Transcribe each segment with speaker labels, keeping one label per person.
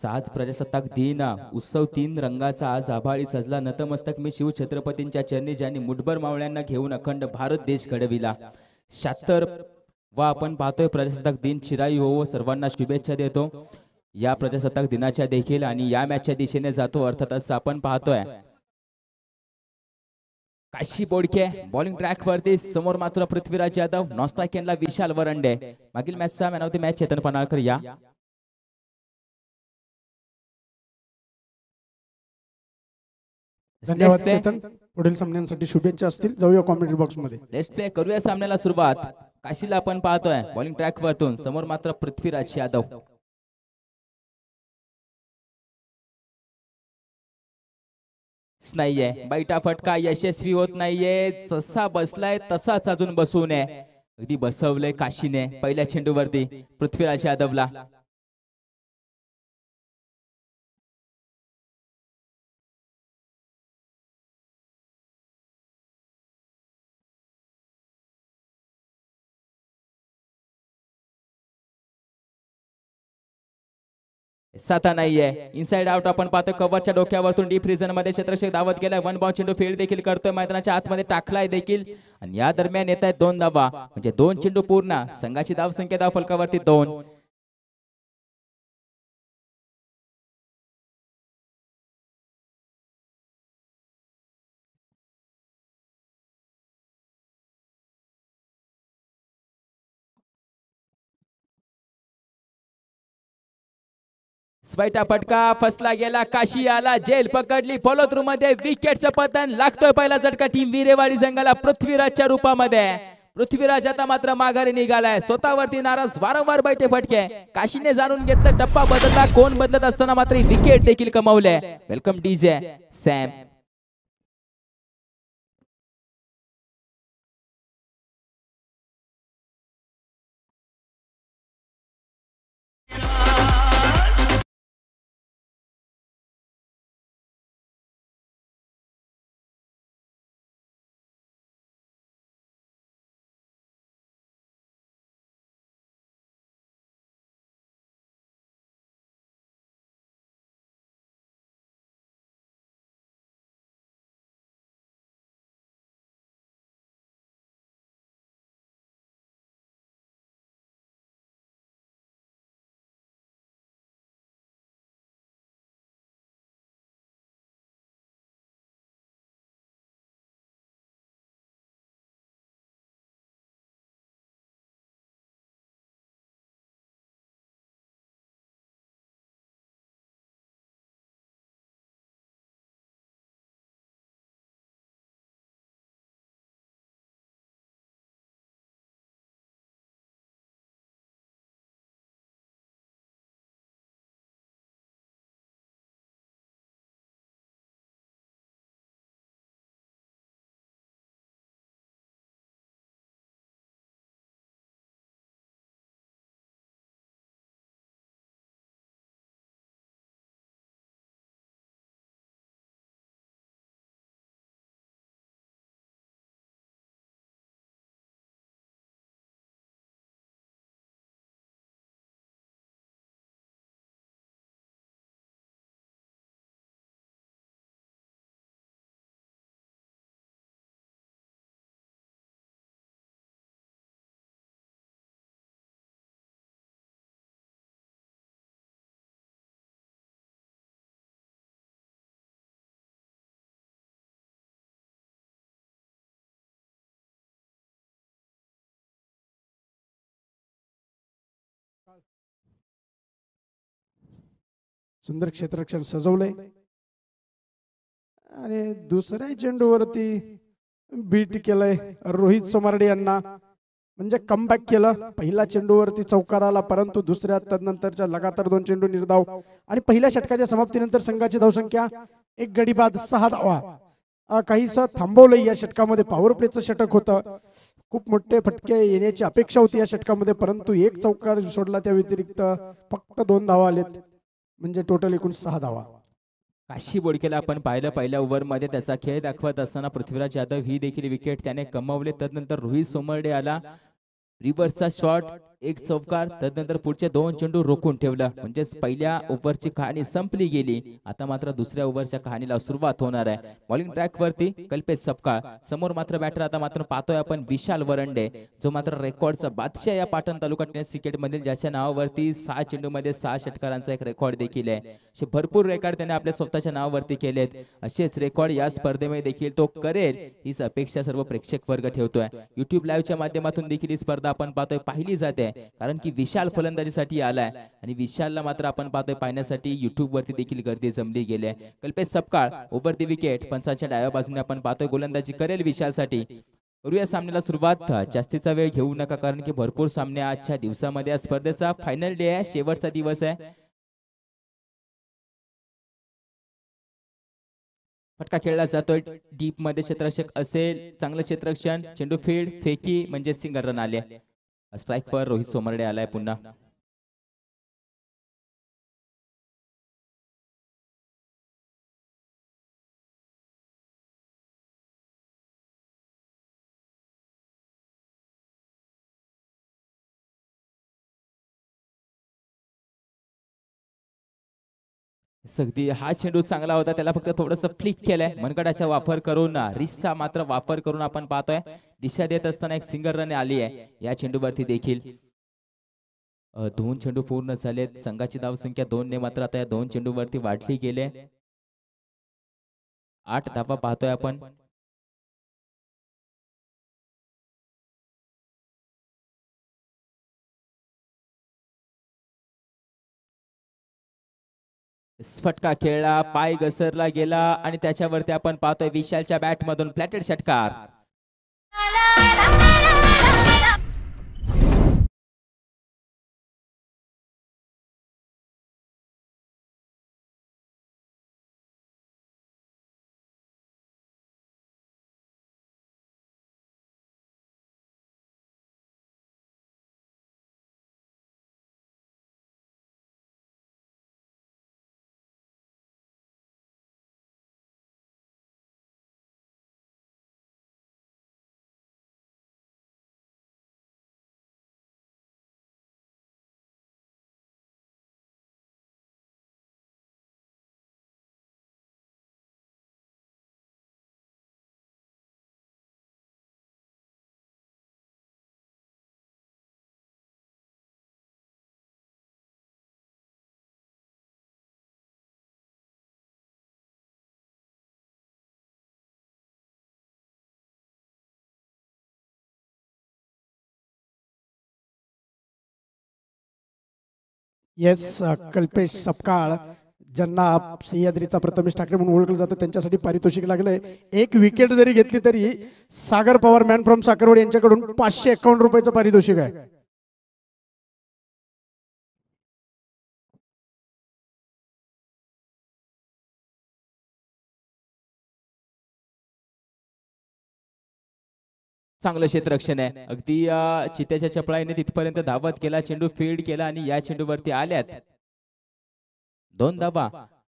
Speaker 1: आज प्रजासत्ताक दिन उत्सव 3 रंगाचा आज आभाळी सजला नतमस्तक मी शिव छत्रपतींच्या चरणी ज्यांनी मुठभर मावळ्यांना घेऊन अखंड भारत देश घडविला 76 व आपण पाहतोय प्रजासत्ताक दिन चिराई हो सर्वांना शुभेच्छा देतो या प्रजासत्ताक दिनाच्या देखील आणि या मॅचच्या दिशेने जातो अर्थातच आपण पाहतोय काशी बोडके बॉलिंग ट्रॅक वरती समोर मात्र पृथ्वीराज यादव नॉस्टाकेनला विशाल वरंडे मागील मॅचचा man of the match Chetan Panalkar या
Speaker 2: धन्यवाद चेतन पुढील सामन्यांसाठी शुभेच्छा असतील जाऊया कॉमेंट बॉक्स मध्ये
Speaker 1: लेट्स प्ले करूया सामन्याला सुरुवात काशीला आपण पाहतोय बॉलिंग ट्रॅक वरतून समोर मात्र पृथ्वीराज यादव नाहीये बैठा फटका यशस्वी होत नाहीये जसा बसलाय तसाच अजून बसू नये अगदी बसवलंय काशीने पहिल्या चेंडूवरती पृथ्वीराज यादवला साता नाहीये इनसाइड आउट आपण पाहतो कव्हरच्या डोक्यावरतून डीप रिजन मध्ये क्षेत्ररक्षक धावत गेलाय वन बाउंड चेंडू फील्ड देखील करतोय मैदानाच्या आतमध्ये टाकलाय देखील आणि या दरम्यान येत आहेत 2 धावा म्हणजे 2 चेंडू पूर्ण संघाची धाव संख्या धाव फलकावरती 2 स्पाइटा फटका फसला गेला काशी आला जेल पकडली फॉलो थ्रू मध्ये विकेटचं पतन लागतोय पहिला झटका टीम विरेवाडी संघाला पृथ्वीराजच्या रूपामध्ये पृथ्वीराज आता मात्र माघारी निघालाय स्वतःवरती नाराज वारंवार बैठे फटके काशीने जाणून घेतलं टप्पा बदलला कोण बदलत असताना मात्र विकेट देखील कमावले वेलकम डीजे सॅम
Speaker 2: सुंदर क्षेत्ररक्षण सजवलंय आणि दुसऱ्या चेंडूवरती बीट केलंय रोहित सोमार्डे यांना म्हणजे कमबॅक केलं पहिला चेंडूवरती चौकार आला परंतु दुसऱ्या तदनंतरच्या लगातार 2 चेंडू निर्धाव आणि पहिल्या षटकाच्या समाप्तीनंतर संघाची धावसंख्या 1 गडी बाद 6 धावा काहीसं थांबवलंय या षटकामध्ये पॉवर प्लेचं षटक होतं खूप मोठे फटके येण्याची अपेक्षा होती या षटकामध्ये परंतु 1 चौकार सोडला त्या व्यतिरिक्त फक्त 2 धावा आलेत म्हणजे टोटल एकूण 6 धावा
Speaker 1: काशी बोडकेला आपण पाहिलं पहिल्या ओव्हर मध्ये त्याचा खेळ दाखवत असताना पृथ्वीराज यादव ही देखील विकेट त्याने कमावले तदनंतर रोहित सोमर्डे आला रिव्हर्सचा शॉट एक चौकार. तदनंतर पुढचे 2 चेंडू रोखून ठेवलं, म्हणजेच पहिल्या ओव्हरची कहाणी संपली गेली. आता मात्र दुसऱ्या ओव्हरच्या कहाणीला सुरुवात होणार आहे. बॉलिंग ट्रॅक वरती कल्पेश सपकाळ, समोर मात्र बॅटर आता मात्र पाहतोय आपण विशाल वरंडे, जो मात्र रेकॉर्डचा बादशाह या पाटण तालुका टेनिस क्रिकेट मधील, ज्याच्या नावावरती 6 चेंडूमध्ये 6 षटकारांचा एक रेकॉर्ड देखील आहे. असे भरपूर रेकॉर्ड त्याने आपल्या स्वतःच्या नावावरती केलेत. असेच रेकॉर्ड या स्पर्धेमध्ये देखील तो करेल हीच अपेक्षा सर्व प्रेक्षक वर्ग ठेवतोय. युट्यूब लाईव्हच्या माध्यमातून देखील ही स्पर्धा आपण पाहतोय पाहिली जाते, कारण की विशाल फलंदाजीसाठी आलाय आणि विशालला मात्र आपण पाहतोय पाहण्यासाठी युट्यूब वरती देखील गर्दी जमली गेली आहे. Kalpesh Sapkal over the wicket, पंचाच्या डाव्या बाजूने आपण पाहतोय गोलंदाजी करेल विशालसाठी. करूया सामन्याला सुरुवात. जास्तीचा वेळ घेऊ नका, कारण की भरपूर सामने आजच्या दिवसामध्ये या स्पर्धेचा फायनल डे आहे, शेवटचा दिवस आहे. फटका खेळला जातोय डीप मध्ये, क्षेत्ररक्षक असेल, चांगलं क्षेत्ररक्षण, चेंडू फील्ड फेकी म्हणजे सिंगल रन आले. स्ट्राईक वर रोहित सोमरडे आलाय पुन्हा. सगदी हा चेंडू चांगला होता, त्याला फक्त थोडस फ्लिक केलंय मनगटाचा वापर करून, रिसचा मात्र वापर करून आपण पाहतोय दिशा देत असताना एक सिंगल रन आली आहे या चेंडूवरती देखील. 2 चेंडू पूर्ण झालेत, संघाची धावसंख्या 2 ने मात्र आता या 2 चेंडूवरती वाढली गेले. 8 धावा पाहतोय आपण. फटका खेळला, पाय घसरला गेला आणि त्याच्यावरती आपण पाहतोय विशालच्या बॅट मधून फ्लॅटेड षटकार.
Speaker 2: येस, कल्पेश सपकाळ, ज्यांना सह्याद्रीचा प्रथमेश ठाकरे म्हणून ओळखलं जातं, त्यांच्यासाठी पारितोषिक लागलंय. एक विकेट जरी घेतली तरी सागर पवार मॅन फ्रॉम साखरवाडी यांच्याकडून 551 रुपयाचं पारितोषिक आहे.
Speaker 1: चांगलं क्षेत्ररक्षण आहे, अगदी चित्याच्या चपळाईने तिथपर्यंत धावत केला, चेंडू फील्ड केला आणि या चेंडूवरती आल्यात 2 धावा.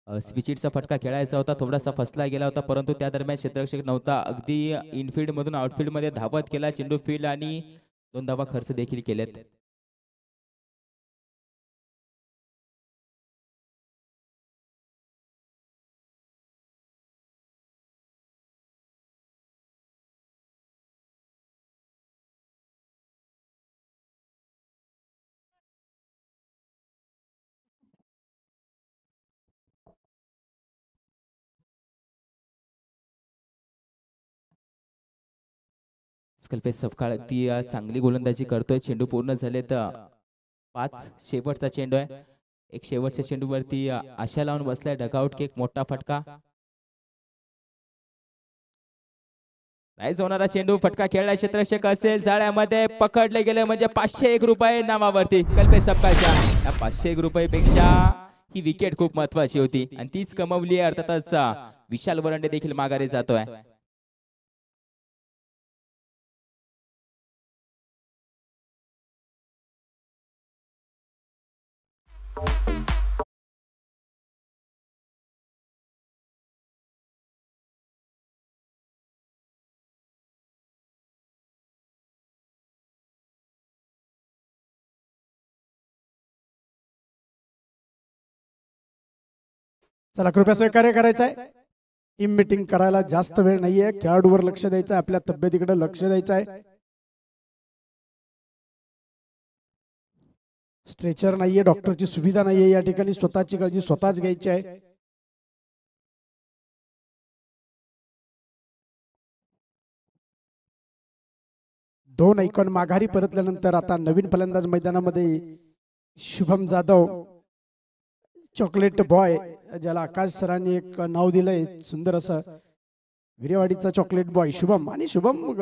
Speaker 1: स्विचिटचा फटका खेळायचा होता, थोडासा फसला गेला होता, परंतु त्या दरम्यान क्षेत्ररक्षक नव्हता, अगदी इनफील्ड मधून आउटफील्ड मध्ये धावत केला, चेंडू फील्ड आणि 2 धावा खर्च देखील केलेत. कल्पेश सपकाळ ती चांगली गोलंदाजी करतोय, चेंडू पूर्ण झाले तर 5 शेवटचा चेंडू आहे. एक शेवटच्या चेंडूवरती आशा लावून बसलाय डगआउट केक, मोठा फटका. राईज होणारा चेंडू, फटका खेळला, क्षेत्ररक्षक असेल, जाळ्यामध्ये पकडले गेले, म्हणजे 501 रुपये नावावरती कल्पेश सपकाळच्या. या 501 रुपयापेक्षा ही विकेट खूप महत्वाची होती आणि तीच कमवली आहे. अर्थातच विशाल वरंडे देखील माघारी जातोय.
Speaker 2: चला कृपया सहकार्य करायचं आहे. टीम मीटिंग करायला जास्त वेळ नाहीये. खेळाडूवर लक्ष द्यायचं आहे, आपल्या तब्येतीकडे लक्ष द्यायचं आहे. स्ट्रेचर नाहीये, डॉक्टरची सुविधा नाहीये या ठिकाणी. स्वतःची काळजी स्वतःच घ्यायची आहे. दोन आयकॉन माघारी परतल्यानंतर आता नवीन फलंदाज मैदानामध्ये शुभम जाधव, चॉकलेट बॉय, ज्याला आकाश सरांनी एक नाव दिलंय सुंदर असं, विरेवाडीचा चॉकलेट बॉय शुभम. आणि शुभम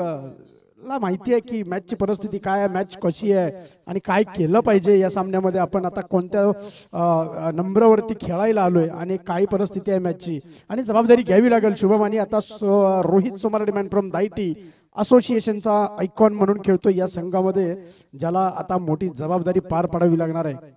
Speaker 2: ला माहिती आहे की मॅचची परिस्थिती काय आहे, मॅच कशी आहे आणि काय केलं पाहिजे या सामन्यामध्ये. आपण आता कोणत्या नंबरावरती खेळायला आलोय आणि काय परिस्थिती आहे मॅचची आणि जबाबदारी घ्यावी लागेल शुभम. आणि आता रोहित सोमारडे मॅन फ्रॉम दायटी असोसिएशनचा आयकॉन म्हणून खेळतो या संघामध्ये, ज्याला आता मोठी जबाबदारी पार पाडावी लागणार आहे.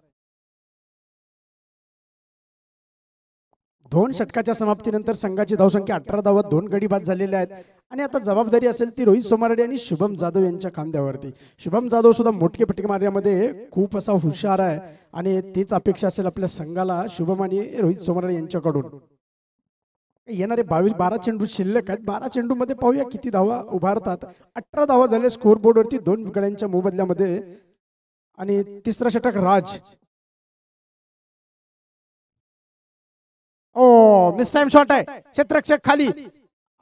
Speaker 2: दोन षटकाच्या समाप्तीनंतर संघाची धावसंख्या 18 धावात 2 गडी बाद झालेले आहेत. आणि आता जबाबदारी असेल ती रोहित सोमारडे आणि शुभम जाधव यांच्या खांद्यावरती. शुभम जाधव सुद्धा मोठे फटके मारण्यामध्ये खूप असा हुशार आहे आणि तीच अपेक्षा असेल आपल्या संघाला शुभम आणि रोहित सोमारडे यांच्याकडून. येणारे 12 चेंडू शिल्लक आहेत. 12 चेंडू मध्ये पाहूया किती धावा उभारतात. 18 धावा झाले स्कोर बोर्डवरती 2 गड्यांच्या मोबदल्यामध्ये. आणि तिसरा षटक राज. ओ मिस टाइम शॉट आहे, क्षेत्ररक्षक खाली.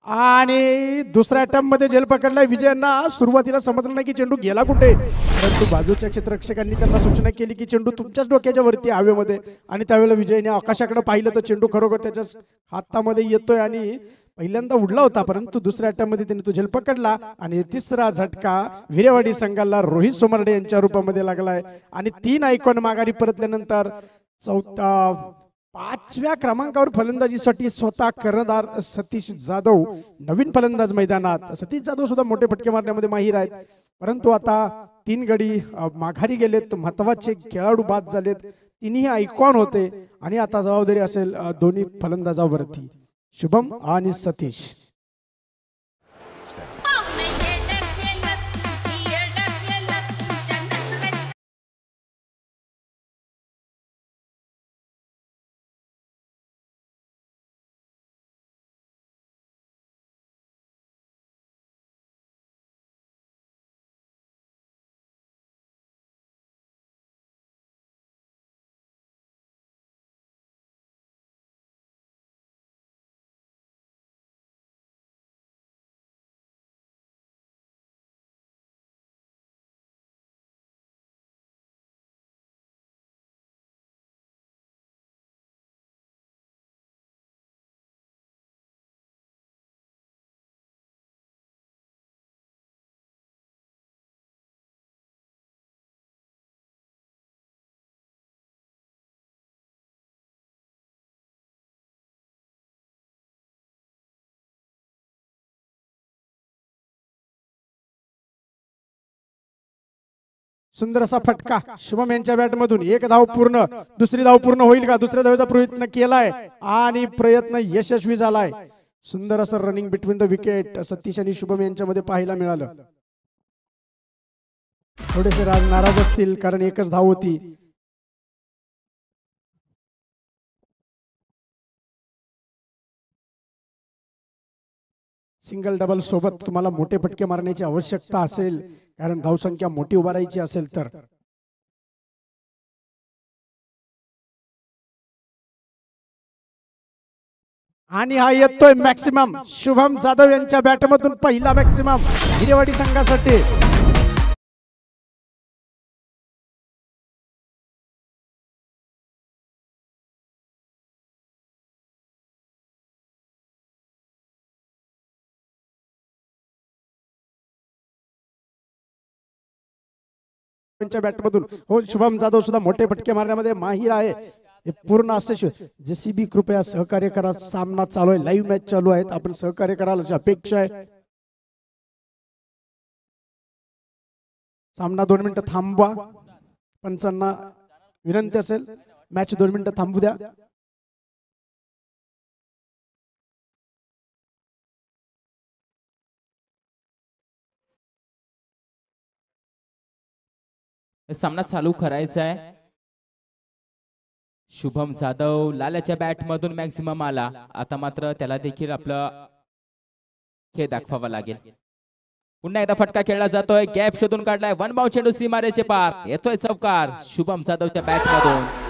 Speaker 2: आणि दुसऱ्या अटेम्प्ट मध्ये झेल पकडलाय विजयांना. सुरुवातीला समजलं नाही की चेंडू गेला कुठे, परंतु बाजूच्या क्षेत्ररक्षकांनी त्यांना सूचना केली की चेंडू तुमच्याच डोक्याच्या वरती हवेमध्ये. आणि त्यावेळेला विजयने आकाशाकडे पाहिलं तर चेंडू खरोखर त्याच्या हातामध्ये येतोय आणि पहिल्यांदा उडला होता, परंतु दुसऱ्या अटेम्प्ट मध्ये त्याने तो झेल पकडला. आणि तिसरा झटका विरेवाडी संघाला रोहित सोमारडे यांच्या रूपामध्ये लागलाय. आणि 3 आयकॉन माघारी परतल्यानंतर 5व्या क्रमांकावर फलंदाजीसाठी स्वतः कर्णधार सतीश जाधव नवीन फलंदाज मैदानात. सतीश जाधव सुद्धा मोठे फटके मारण्यामध्ये माहीर आहेत, परंतु आता 3 गडी माघारी गेलेत. महत्वाचे खेळाडू बाद झालेत, तिन्ही आयकॉन होते. आणि आता जबाबदारी असेल दोन्ही फलंदाजावरती, शुभम आणि सतीश. सुंदर असा फटका शुभम यांच्या बॅट मधून. 1 धाव पूर्ण. दुसरी धाव पूर्ण होईल का? दुसऱ्या धावेचा प्रयत्न केलाय आणि प्रयत्न यशस्वी झालाय. सुंदर असं running between the wicket Satish आणि शुभम यांच्यामध्ये पाहायला मिळालं. थोडेसे राज नाराज असतील कारण एकच धाव होती. सिंगल डबल सोबत तुम्हाला मोठे फटके मारण्याची आवश्यकता असेल, कारण धावसंख्या मोठी उभारायची असेल तर. आणि हा येतोय मॅक्सिमम शुभम जाधव यांच्या बॅटमधून पहिला मॅक्सिमम हिरेवाडी संघासाठी. बॅटमधून हो, शुभम जाधव सुद्धा मोठे फटके मारण्यामध्ये माहीर आहे. हे पूर्ण असे जेसीबी कृपया सहकार्य करा. सामना चालू आहे, लाईव्ह मॅच चालू आहेत, आपण सहकार्य कराल अशी अपेक्षा आहे. सामना 2 मिनिटं थांबवा. पंचांना विनंती असेल मॅच 2 मिनिटं थांबू द्या.
Speaker 1: सामना चालू करायचा आहे. शुभम जाधव लाल्याच्या बॅट मधून मॅक्झिमम आला. आता मात्र त्याला देखील आपलं खेळ दाखवावा लागेल. पुन्हा एकदा फटका खेळला जातोय. गॅप शोधून काढलाय. वन बाउंड चेंडू सीमारेचे पार. येतोय चौकार शुभम जाधवच्या बॅट मधून.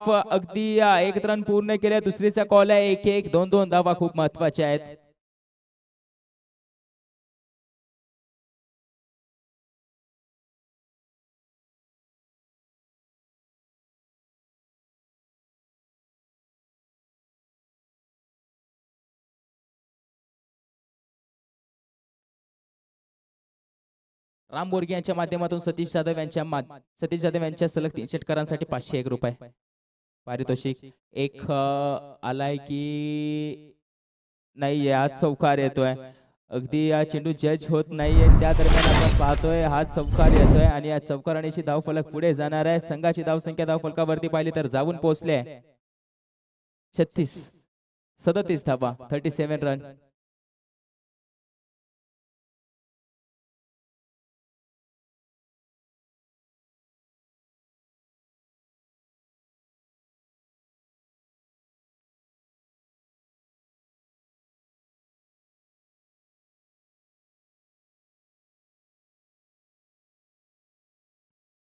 Speaker 1: अगदी 1 रन पूर्ण केले. दुसरीचा कॉल आहे. 1-1 2-2 धावा खूप महत्वाच्या आहेत. राम बोरगे यांच्या माध्यमातून सतीश जाधव यांच्या सलग 3 षटकारांसाठी 501 रुपये पारितोषिक. एक आलाय की नाही. हा चौकार येतोय. अगदी या चेंडू जज होत नाहीये. त्या दरम्यान आपण पाहतोय हा चौकार येतोय आणि या चौकारानेशी धावफलक पुढे जाणार आहे. संघाची धावसंख्या धावफलकावरती पाहिली तर जाऊन पोहोचले 37 धावा 37 रन.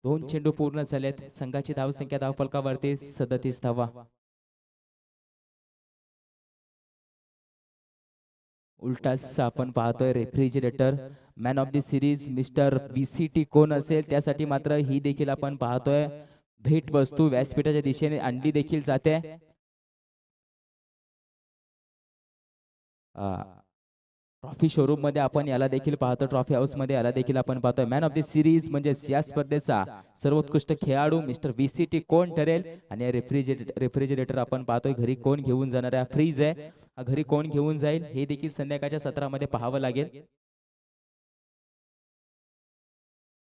Speaker 1: दोन चेंडू पूर्ण झालेत. संघाची धावसंख्या धावफलकावरती 37 धावा. उलटाच आपण पाहतोय refrigerator man of the series mister VCT कोण असेल त्यासाठी मात्र ही देखील आपण पाहतोय भेट वस्तू व्यासपीठाच्या दिशेने आणली देखील जाते. ट्रॉफी शोरूम मध्ये आपण याला देखील पाहतो. ट्रॉफी हाऊस मध्ये याला देखील आपण पाहतोय. मॅन ऑफ द सिरीज म्हणजे या स्पर्धेचा सर्वोत्कृष्ट खेळाडू मिस्टर VCT कोण ठरेल आणि रेफ्रिजरेटर आपण पाहतोय घरी कोण घेऊन जाणार आहे. फ्रीज आहे घरी कोण घेऊन जाईल हे देखील संध्याकाळच्या सत्रामध्ये पाहावं लागेल.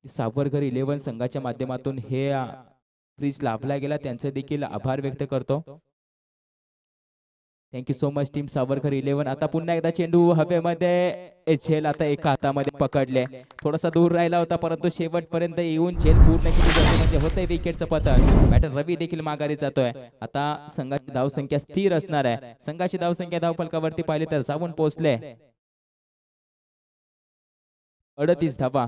Speaker 1: सावरकर 11 संघाच्या माध्यमातून हे फ्रीज लाभला गेला त्यांचे देखील आभार व्यक्त करतो. Thank you so much team Savarkar 11. आता पुन्हा एकदा चेंडू हवेमध्ये झेल आता एका हातामध्ये पकडले. थोडासा दूर राहिला होता परंतु शेवटपर्यंत येऊन झेल पूर्ण केली म्हणजे होतंय विकेटचं पतन. बॅटर रवी देखील माघारी जातोय. आता संघाची धावसंख्या स्थिर असणार आहे. संघाची धावसंख्या धावफलकावरती पाहिली तर जाऊन पोहोचले 38 धावा.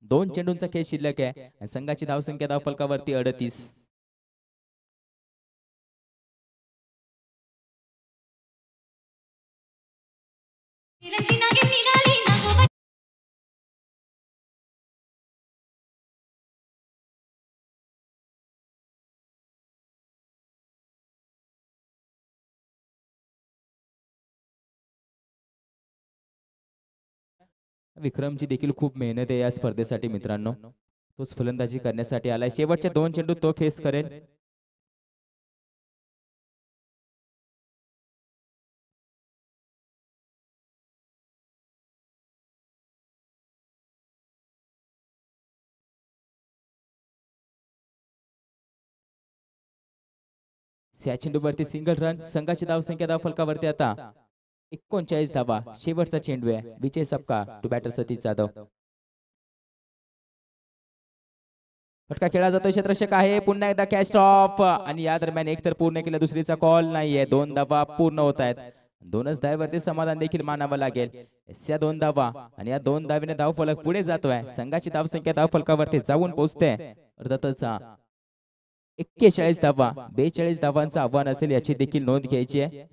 Speaker 1: 2 चेंडूंचा खेळ शिल्लक आहे. संघाची धावसंख्या धावफलकावरती 38. विक्रमची देखील खूप मेहनत आहे या स्पर्धेसाठी मित्रांनो. तोच फलंदाजी करण्यासाठी आलाय. शेवटचे 2 चेंडू तो फेस करेल. या चेंडूवरती सिंगल रन. संघाची धावसंख्या धावफलकावरती आता 39 धावा. शेवटचा चेंडू आहे. विजय सपका टू बॅटर सतीश जाधव. फटका खेळला जातो. क्षेत्ररक्षक आहे. पुन्हा एकदा कॅच ऑफ आणि या दरम्यान एक तर पूर्ण केलं, दुसरीचा कॉल नाहीये. 2 धावा पूर्ण होत आहेत. 2च धावेवरती समाधान देखील मानावं लागेल. या 2 धावा आणि या 2 धावेने धावफलक पुढे जातोय. संघाची धावसंख्या धावफलकावरती जाऊन पोहोचते. अर्थातच 41 धावा, 42 धावांचं आव्हान असेल याची देखील नोंद घ्यायची आहे.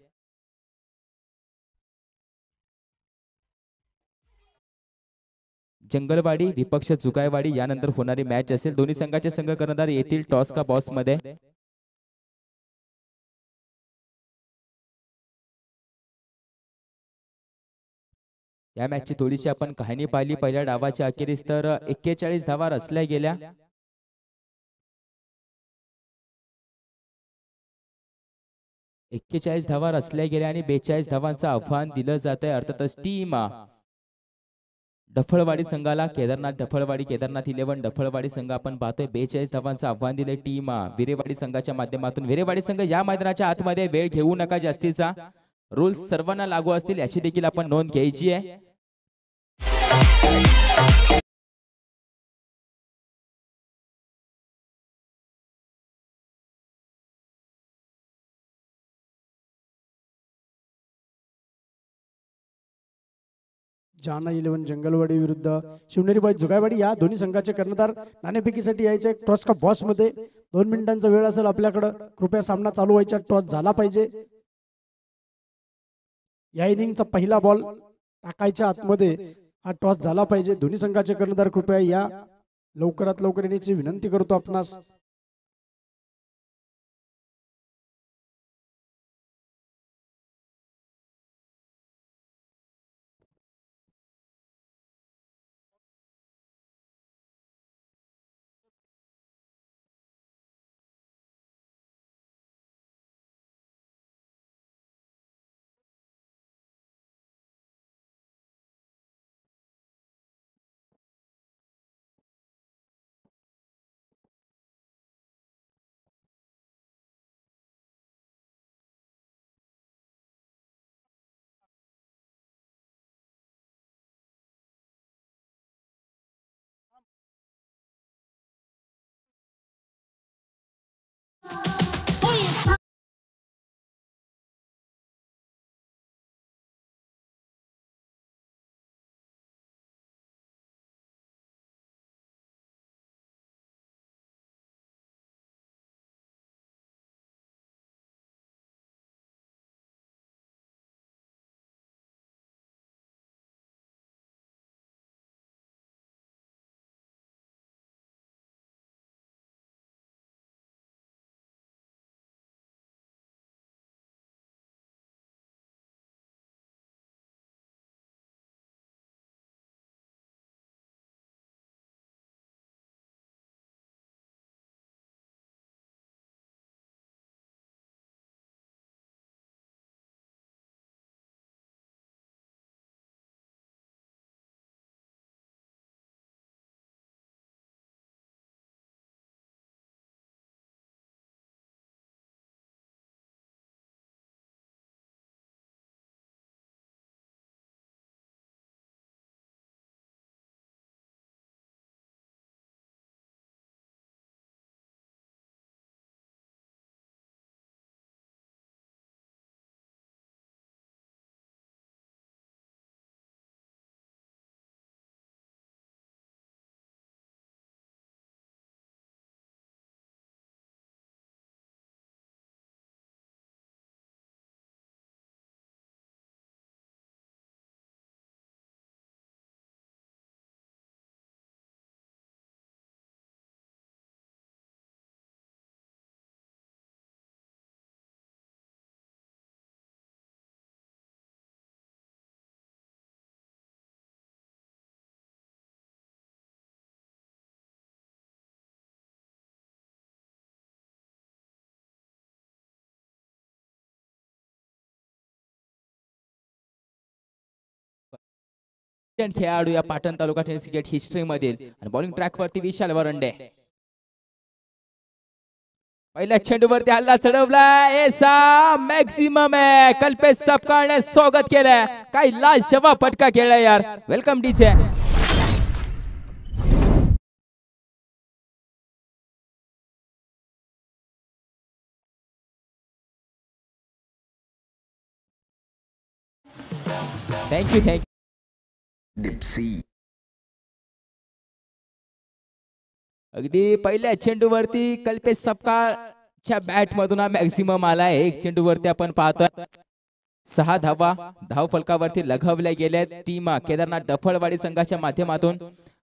Speaker 1: जंगलवाडी विपक्ष जुगायवाडी यानंतर होणारी मॅच असेल. दोन्ही संघाचे संघ कर्णधार येतील टॉस का बॉस मध्ये. या मॅचची थोडीशी आपण कहाणी पाहिली. पहिल्या डावाच्या अखेरीस तर 41 धावा रचल्या गेल्या. एक्केचाळीस धावा रचल्या गेल्या आणि 42 धावांचं आव्हान दिलं जात आहे. अर्थातच टीम डफळवाडी संघाला केदारनाथ 11 डफळवाडी संघ आपण पाहतोय. 42 धावांचं आव्हान दिले टीम विरेवाडी संघाच्या माध्यमातून. विरेवाडी संघ या मैदानाच्या आतमध्ये वेळ घेऊ नका जास्तीचा. रूल्स सर्वांना लागू असतील याची देखील आपण नोंद घ्यायची आहे.
Speaker 2: जाना 11 जंगलवाडी विरुद्ध शिवनेरी बॉयज जुगायवाडी या दोन्ही संघाचे कर्णधार नाणेफेकीसाठी यायचे. टॉस का बॉस मध्ये 2 मिनिटांचा वेळ असेल आपल्याकडे. कृपया सामना चालू व्हायचा. टॉस झाला पाहिजे. या इनिंगचा पहिला बॉल टाकायच्या आतमध्ये हा टॉस झाला पाहिजे. दोन्ही संघाचे कर्णधार कृपया या लवकरात लवकर येण्याची विनंती करतो आपणास.
Speaker 1: खेळाडू या पाटण तालुका टेनिस क्रिकेट हिस्ट्री मधील आणि बॉलिंग ट्रॅक वरती विशाल वरंडे. पहिल्या चेंडूवरती हल्ला चढवला एसा मॅक्सिमम आहे. कल्पेश सपकाळने स्वागत केलंय. काय लाजवाब फटका खेळला यार. Welcome DJ. थँक्यू.
Speaker 3: डिप्सी
Speaker 1: अगदी पहिल्या चेंडूवरती कल्पेश सपकाळच्या बॅट मधून हा मॅक्सिमम आलाय. एक चेंडूवरती आपण पाहतोय 6 धावा धाव फलकावरती लगवल्या गेल्या टीम केदारनाथ डफळवाडी संघाच्या माध्यमातून.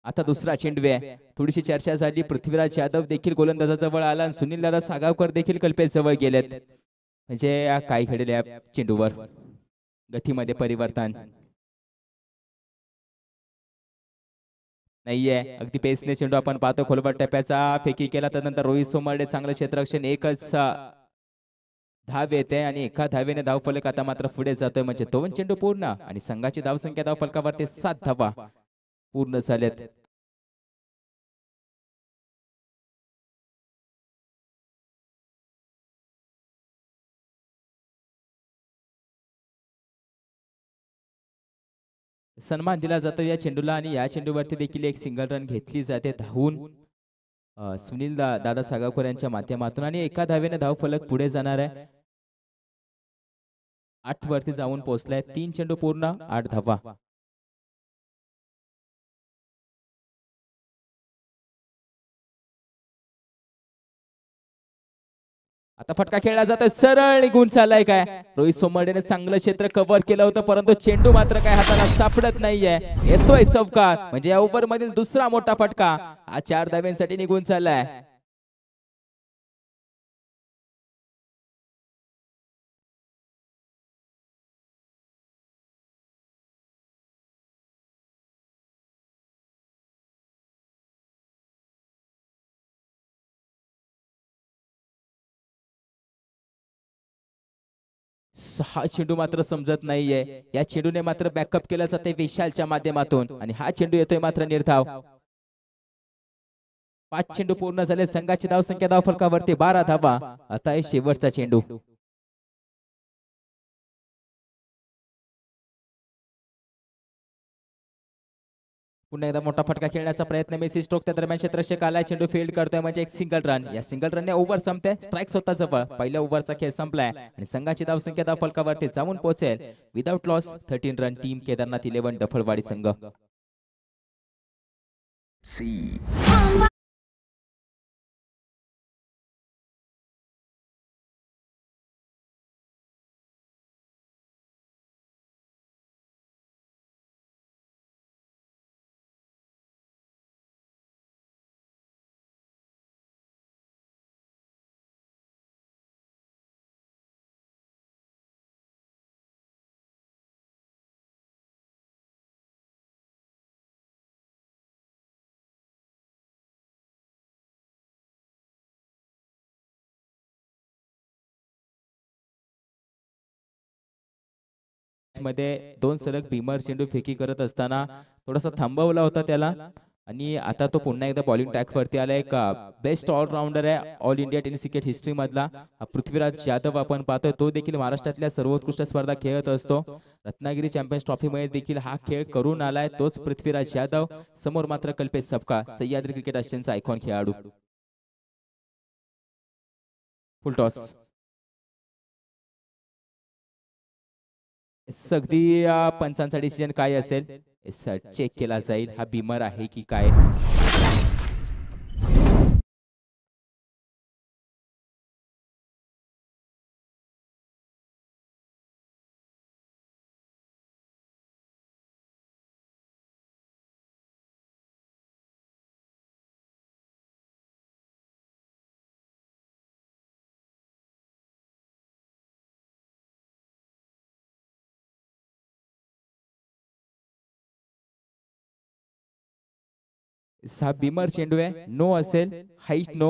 Speaker 1: आता दुसरा चेंडू आहे. थोडीशी चर्चा झाली. पृथ्वीराज यादव देखील गोलंदाजाजवळ आला आणि सुनील दादा सागावकर देखील कल्पेश जवळ गेलेत. म्हणजे काय घडले या चेंडूवर गतीमध्ये परिवर्तन नाहीये. अगदी पेसने चेंडू आपण पाहतो. खोलवर टप्प्याचा फेकी केला त्यानंतर रोहित सोमर्डे चांगलं क्षेत्ररक्षण. एकच धाव येते आणि एका धावेने धाव फलक आता मात्र पुढे जातोय. म्हणजे 2 चेंडू पूर्ण आणि संघाची धाव संख्या धाव फलकावरती 7 धावा पूर्ण झाल्यात. सन्मान दिला जातो या चेंडूला आणि या चेंडूवरती देखील एक सिंगल रन घेतली जाते धावून सुनील दादा सागावकर यांच्या माध्यमातून आणि एका धावेने धाव फलक पुढे जाणार आहे. 8 वरती जाऊन पोहोचलाय. 3 चेंडू पूर्ण 8 धावा. आता फटका खेळला जातोय. सरळ निघून चाललाय. काय रोहित सोमर्डेने चांगलं क्षेत्र कव्हर केलं होतं परंतु चेंडू मात्र काय हाताला सापडत नाहीये. येतोय चौकार. म्हणजे या ओव्हर मधील दुसरा मोठा फटका. हा 4 धाव्यांसाठी निघून चाललाय. हा चेंडू मात्र समजत नाहीये. या चेंडूने मात्र बॅकअप केला जाते विशालच्या माध्यमातून आणि हा चेंडू येतोय मात्र निर्धाव. 5 चेंडू पूर्ण झाले. संघाची धाव संख्या धाव फलकावरती 12 धावा. आता आहे शेवटचा चेंडू. पुन्हा एकदा मोठा फटका खेळण्याचा प्रयत्न. मेसी स्ट्रोक त्या दरम्यान क्षेत्ररक्षक आलाय. चेंडू फील्ड करतोय म्हणजे एक सिंगल रन. या सिंगल रनने ओव्हर संपते. स्ट्राईक स्वतः जवळ. पहिल्या ओव्हरचा खेळ संपलाय आणि संघाची धाव संख्या धाव फलकावरती जाऊन पोहोचेल without loss 13 run. Team Kedarnath 11 डफळवाडी संघ.
Speaker 3: सी
Speaker 1: मध्ये 2 सलग भीमर चेंडू फेकी करत असताना थोडासा थांबवला होता त्याला आणि आता तो पुन्हा एकदा बॉलिंग ट्रॅक वरती आला. एक बेस्ट ऑलराऊंडर आहे all India tennis cricket history मधला पृथ्वीराज यादव आपण पाहतोय. तो देखील महाराष्ट्रातल्या सर्वोत्कृष्ट स्पर्धा खेळत असतो. रत्नागिरी चॅम्पियन्स ट्रॉफी मध्ये देखील हा खेळ करून आलाय तोच पृथ्वीराज यादव. समोर मात्र कल्पेश सपकाळ सह्याद्री क्रिकेट असोसिएशनचा आयकॉन खेळाडू. फुल टॉस. अगदी पंचांचा डिसिजन काय असेल चेक केला जाईल. हा भीमर आहे की काय. हा भीमर चेंडू आहे. नो असेल. हाईट नो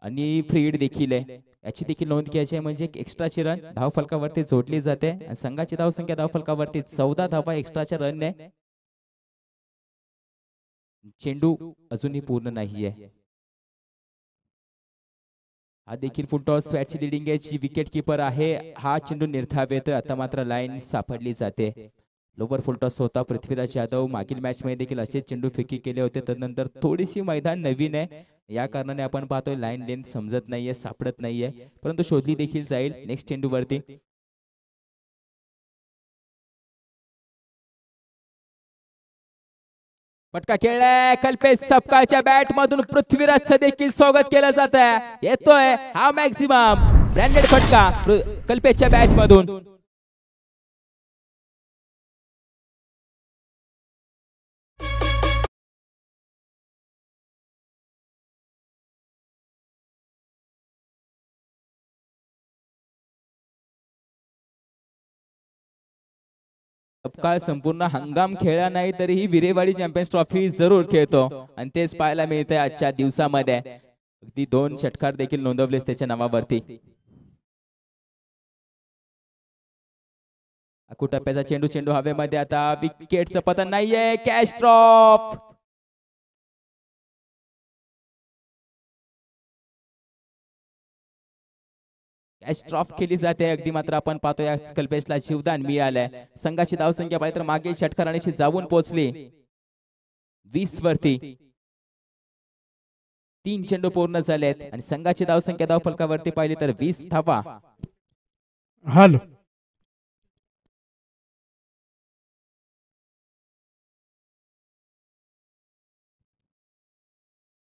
Speaker 1: आणि फ्री हिट देखील आहे. याची देखील नोंद घ्यायची आहे. म्हणजे एक्स्ट्राची रन धाव फलकावरती जोडली जाते आणि संघाची धाव संख्या धाव फलकावरती 14 धावा एक्स्ट्राच्या रनने चेंडू अजूनही पूर्ण नाहीये. हा देखील फुल टॉस स्वॅटची लिडिंग एज विकेट किपर आहे. हा चेंडू निर्धाव येतोय. आता मात्र लाईन सापडली जाते. लोवर फुल टॉस होता पृथ्वीराज यादव. मागील मॅच मध्ये देखील असेच चेंडू फेकी केले होते. त्यानंतर थोडीशी मैदान नवीन आहे, या कारणाने आपण पाहतोय लाईन लेंथ समजत नाहीये, सापडत नाहीये, परंतु शोधली देखील जाईल नेक्स्ट चेंडू वरती. फटका खेळलाय. कल्पेश सपकाळच्या बॅट मधून पृथ्वीराजचं देखील स्वागत केलं जात आहे. येतोय हा मॅक्झिमम ब्रँडेड फटका कल्पेशच्या बॅट मधून. सपकाळ संपूर्ण हंगाम खेळला नाही तरीही विरेवाडी चॅम्पियन्स ट्रॉफी जरूर खेळतो आणि तेच पाहायला मिळतंय आजच्या दिवसामध्ये. अगदी 2 षटकार देखील नोंदवलेस त्याच्या नावावरती. अकुटप्प्याचा चेंडू हवेमध्ये. आता विकेटचं पतन नाहीये. Catch drop. कॅच ड्रॉप केली जाते. अगदी मात्र आपण पाहतोय या कल्पेशला जीवदान मिळालंय. संघाची धावसंख्या पाहिजे तर मागे षटकारांशी जाऊन पोहोचली 20 वरती. 3 चेंडू पूर्ण झालेत आणि संघाची धावसंख्या धावफलकावरती पाहिली तर 20 धावा.
Speaker 2: हॅलो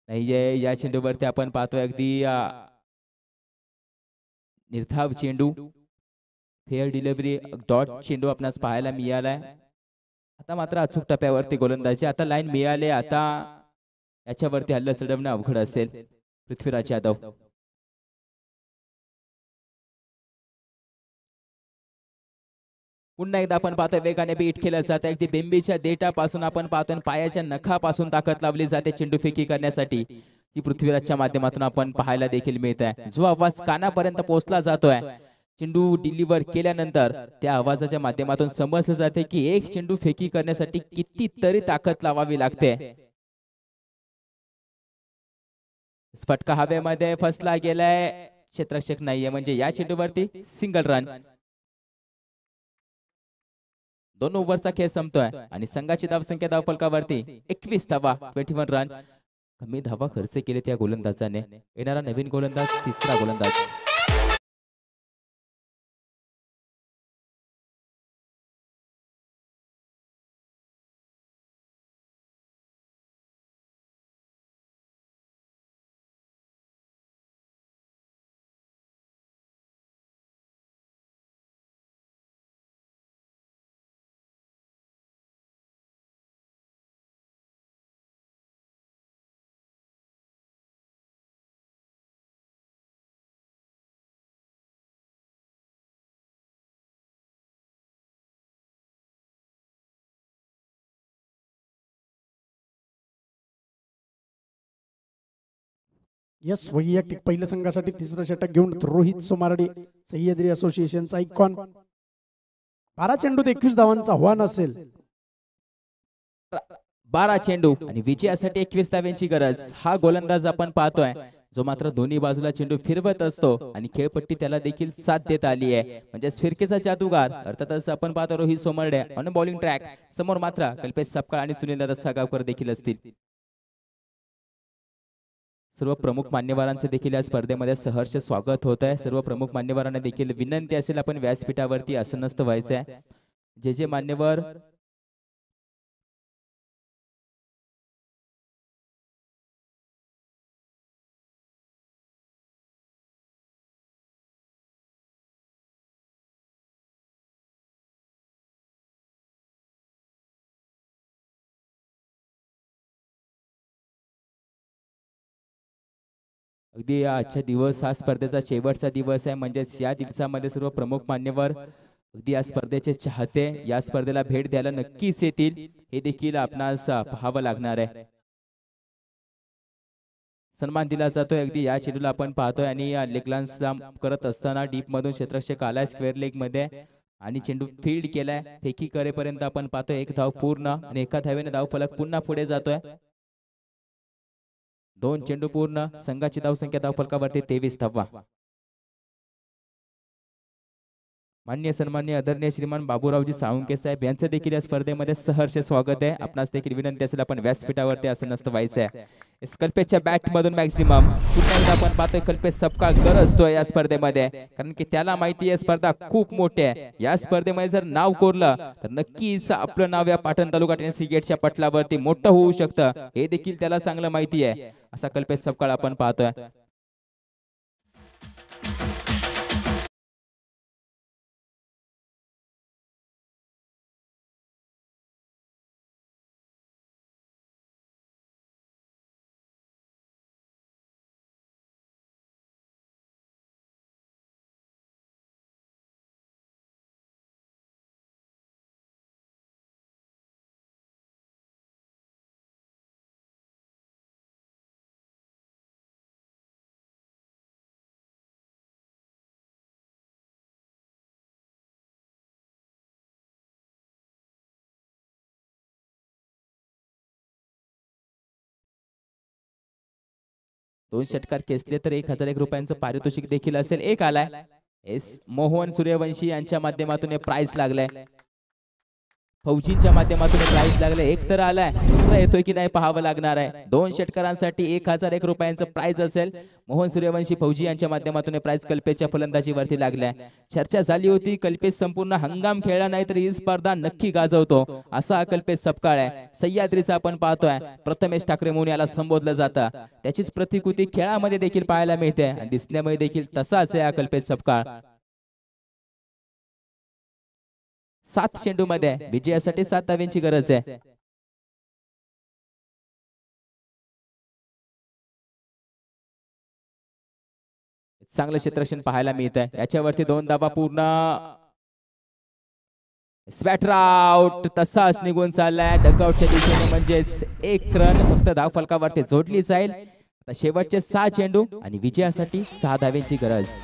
Speaker 1: नाहीये. या चेंडूवरती आपण पाहतोय अगदी निर्धाव चेंडू. फेअर डिलिव्हरी डॉट चेंडू आपणास पाहायला मिळालाय. आता मात्र अचूक टप्प्यावरती गोलंदाजी. आता लाईन मिळाले. आता याच्यावरती हल्ला चढवणं अवघड असेल. पृथ्वीराज यादव. पुन्हा एकदा आपण पाहतोय वेगाने बीट केलं जातं. अगदी बेंबीच्या देठापासून आपण पाहतोय पायाच्या नखापासून ताकद लावली जाते चेंडू फेकी करण्यासाठी. ही पृथ्वीराजच्या माध्यमातून आपण पाहायला देखील मिळत आहे. जो आवाज कानापर्यंत पोहोचला जातोय चेंडू डिलिव्हर केल्यानंतर, त्या आवाजाच्या माध्यमातून समजलं जाते की एक चेंडू फेकी करण्यासाठी कितीतरी ताकद लावावी लागते. फटका हवेमध्ये फसला गेलाय. क्षेत्ररक्षक नाहीये म्हणजे या चेंडूवरती सिंगल रन. 2 ओव्हरचा खेळ संपतोय आणि संघाची धावसंख्या धावफलकावरती 21 धावा 21 रन. कमी धावा खर्च केले त्या गोलंदाजाने. येणारा नवीन गोलंदाज तिसरा गोलंदाज.
Speaker 2: यस, वैयक्तिक पहिल्या संघासाठी तिसरा षटक घेऊन रोहित सोमारडे, सह्याद्री असोसिएशनचा आयकॉन. 12 चेंडूत 21 धावांचा आव्हान असेल.
Speaker 1: 12 चेंडू आणि विजयासाठी 21 धावांची गरज. हा गोलंदाज आपण पाहतोय जो मात्र दोन्ही बाजूला चेंडू फिरवत असतो आणि खेळपट्टी त्याला देखील साथ देत आली आहे. म्हणजे फिरकेचा जादूगार. अर्थातच आपण पाहतो रोहित सोमरडे ऑन बॉलिंग ट्रॅक. समोर मात्र कल्पेश सपकाळ आणि सुनील दादा सागावकर देखील असतील. सर्व प्रमुख मान्यवरांचे देखील या स्पर्धेमध्ये सहर्ष स्वागत होत आहे. सर्व प्रमुख मान्यवरांना देखील विनंती असेल आपण व्यासपीठावरती आसनस्थ व्हायचंय. जे मान्यवर अगदी आजचा दिवस हा स्पर्धेचा शेवटचा दिवस आहे. म्हणजेच या दिवसामध्ये सर्व प्रमुख मान्यवर अगदी या स्पर्धेचे चाहते या स्पर्धेला भेट द्यायला नक्कीच येतील. हे देखील आपणास पाहावं लागणार आहे. सन्मान दिला जातोय. अगदी या चेंडूला आपण पाहतोय आणि लेगलान्स करत असताना डीप मधून क्षेत्ररक्षक आलाय स्क्वेअर लेग मध्ये आणि चेंडू फील्ड केलाय. फेकी करेपर्यंत आपण पाहतोय 1 धाव पूर्ण आणि 1 धावेने धाव फलक पुन्हा पुढे जातोय. 2 चेंडू पूर्ण, संघाची धावसंख्या धावफलकावरती 23 धावा. मान्य सन्मान्य आदरणीय श्रीमान बाबूरावजी साळुंके साहेब यांचं देखील या स्पर्धेमध्ये सहर्ष स्वागत आहे. आपणास देखील विनंती असेल आपण व्यासपीठावरती असं नसतं व्हायचं आहे. कल्पेशच्या बॅट मधून मॅक्झिमम पुन्हा एकदा आपण पाहतोय कल्पेश सबका गरजतोय या स्पर्धेमध्ये, कारण की त्याला माहिती आहे स्पर्धा खूप मोठी आहे. या स्पर्धेमध्ये जर नाव कोरलं तर नक्कीच आपलं नाव या पाटण तालुका टेनिस क्रिकेटच्या पटलावरती मोठं होऊ शकतं, हे देखील त्याला चांगलं माहिती आहे. असा कल्पेश सबकाळ आपण पाहतोय. दोन षटकार खेचले तर 1001 रुपयांचं पारितोषिक देखील असेल. एक आलाय एस मोहन सूर्यवंशी यांच्या माध्यमातून हे प्राइस लागलंय. फौजींच्या माध्यमातून प्राइस लागले. एक तर आलाय, दुसरा येतोय की नाही पाहावं लागणार आहे. 2 षटकारांसाठी 1001 रुपयांचं प्राइस असेल. मोहन सूर्यवंशी फौजी यांच्या माध्यमातून प्राइस कल्पेशच्या फलंदाजीवरती लागल्या. चर्चा झाली होती कल्पेश संपूर्ण हंगाम खेळला नाही तर ही स्पर्धा नक्की गाजवतो असा कल्पेश सपकाळ आहे. सह्याद्रीचा आपण पाहतोय प्रथमेश ठाकरे म्हणून याला संबोधलं जातं. त्याचीच प्रतिकृती खेळामध्ये देखील पाहायला मिळते आणि दिसण्यामध्ये देखील तसाच आहे कल्पेश सपकाळ. 7 चेंडू मध्ये विजयासाठी 7 धाव्यांची गरज आहे. चांगलं क्षेत्ररक्षण पाहायला मिळत आहे. याच्यावरती 2 धावा पूर्ण. स्वॅटर आउट तसाच निघून चाललाय डकआउटच्या दिशेने, म्हणजेच 1 रन फक्त धाव फलकावरती जोडली जाईल. आता शेवटचे 6 चेंडू आणि विजयासाठी 6 धाव्यांची गरज.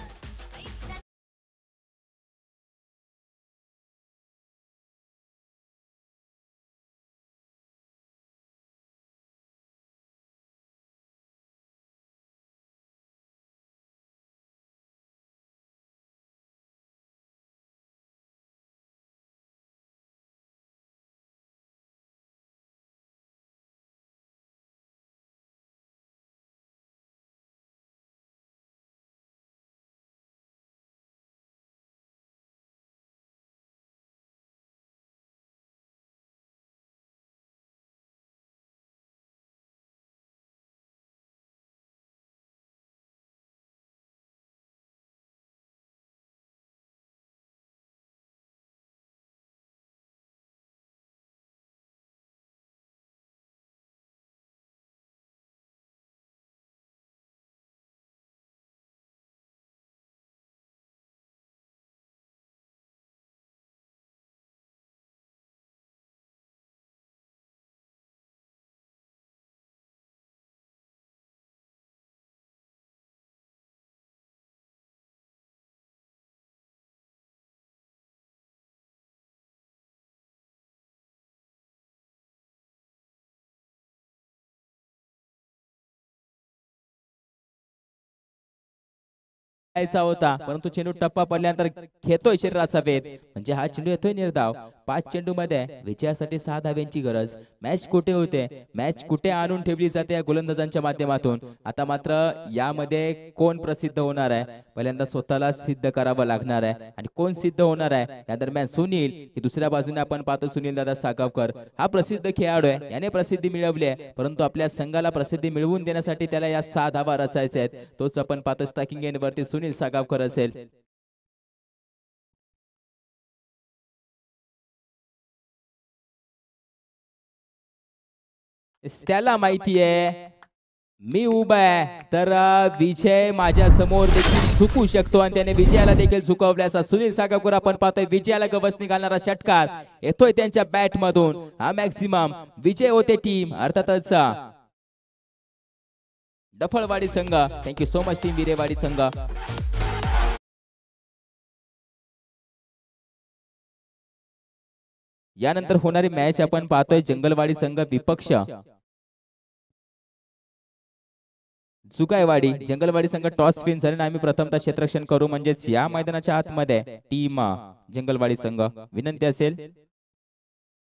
Speaker 1: होता परंतु चेंडू टप्पा पडल्यानंतर घेतोय शरीराचा वेध, म्हणजे हा चेंडू येतोय निर्धाव. 5 चेंडू मध्ये विजयासाठी 6 धाव्यांची गरज. मॅच कुठे होते, मॅच कुठे आणून ठेवली जाते या गोलंदाजांच्या माध्यमातून. आता मात्र यामध्ये कोण प्रसिद्ध होणार आहे, पहिल्यांदा स्वतःला सिद्ध करावं लागणार आहे. आणि कोण सिद्ध होणार आहे या दरम्यान सुनील, की दुसऱ्या बाजूने आपण पाहतो सुनील दादा सागावकर. हा प्रसिद्ध खेळाडू आहे, याने प्रसिद्धी मिळवली आहे, परंतु आपल्या संघाला प्रसिद्धी मिळवून देण्यासाठी त्याला या 6 धावा रचायचे आहेत. तोच आपण पाहतो स्ट्रायकिंग एंड वरती सुनील सागावकर असेल. त्याला माहिती आहे मी उभा आहे तर विजय माझ्या समोर देखील झुकू शकतो आणि त्याने विजयाला देखील झुकवल्याचा सुनील सागावकर आपण पाहतोय. विजयाला गवस निघालणारा षटकार येतोय त्यांच्या बॅट मधून. हा मॅक्झिमम विजय होते टीम अर्थातच डफळवाडी संघ. थँक्यू सो मच टीम विरेवाडी संघ. यानंतर होणारी मॅच आपण पाहतोय जंगलवाडी संघ विपक्ष जुगायवाडी जंगलवाडी संघ टॉस विन झाले आणि आम्ही प्रथमतः क्षेत्ररक्षण करू म्हणजेच या मैदानाच्या आतमध्ये टीम जंगलवाडी संघ विनंती असेल